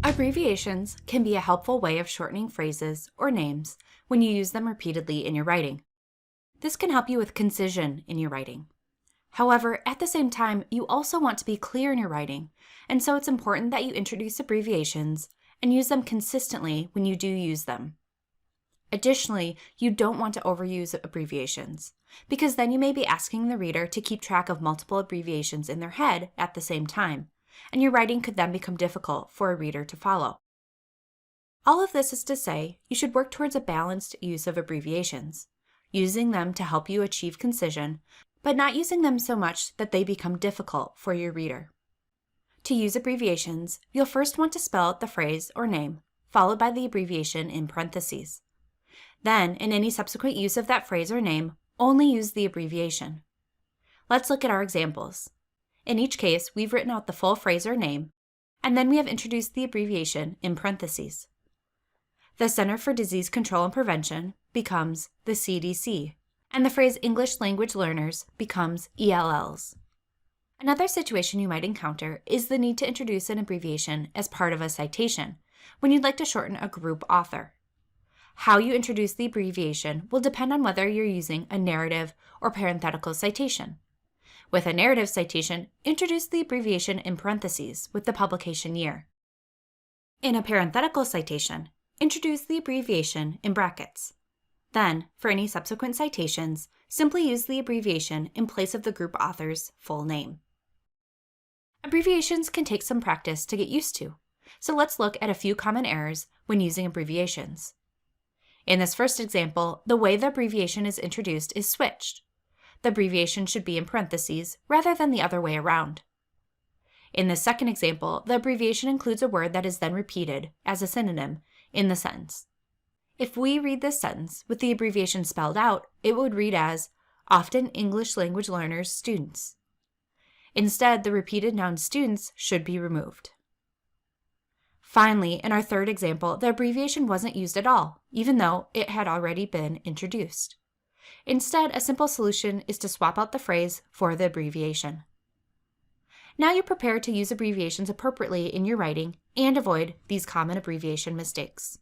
Abbreviations can be a helpful way of shortening phrases or names when you use them repeatedly in your writing. This can help you with concision in your writing. However, at the same time, you also want to be clear in your writing, and so it's important that you introduce abbreviations and use them consistently when you do use them. Additionally, you don't want to overuse abbreviations, because then you may be asking the reader to keep track of multiple abbreviations in their head at the same time, and your writing could then become difficult for a reader to follow. All of this is to say, you should work towards a balanced use of abbreviations, using them to help you achieve concision, but not using them so much that they become difficult for your reader. To use abbreviations, you'll first want to spell out the phrase or name, followed by the abbreviation in parentheses. Then, in any subsequent use of that phrase or name, only use the abbreviation. Let's look at our examples. In each case, we've written out the full phrase or name, and then we have introduced the abbreviation in parentheses. The Center for Disease Control and Prevention becomes the CDC, and the phrase English Language Learners becomes ELLs. Another situation you might encounter is the need to introduce an abbreviation as part of a citation, when you'd like to shorten a group author. How you introduce the abbreviation will depend on whether you're using a narrative or parenthetical citation. With a narrative citation, introduce the abbreviation in parentheses with the publication year. In a parenthetical citation, introduce the abbreviation in brackets. Then, for any subsequent citations, simply use the abbreviation in place of the group author's full name. Abbreviations can take some practice to get used to, so let's look at a few common errors when using abbreviations. In this first example, the way the abbreviation is introduced is switched. The abbreviation should be in parentheses rather than the other way around. In the second example, the abbreviation includes a word that is then repeated as a synonym in the sentence. If we read this sentence with the abbreviation spelled out, it would read as, often English language learners, students. Instead, the repeated noun students should be removed. Finally, in our third example, the abbreviation wasn't used at all, even though it had already been introduced. Instead, a simple solution is to swap out the phrase for the abbreviation. Now you're prepared to use abbreviations appropriately in your writing and avoid these common abbreviation mistakes.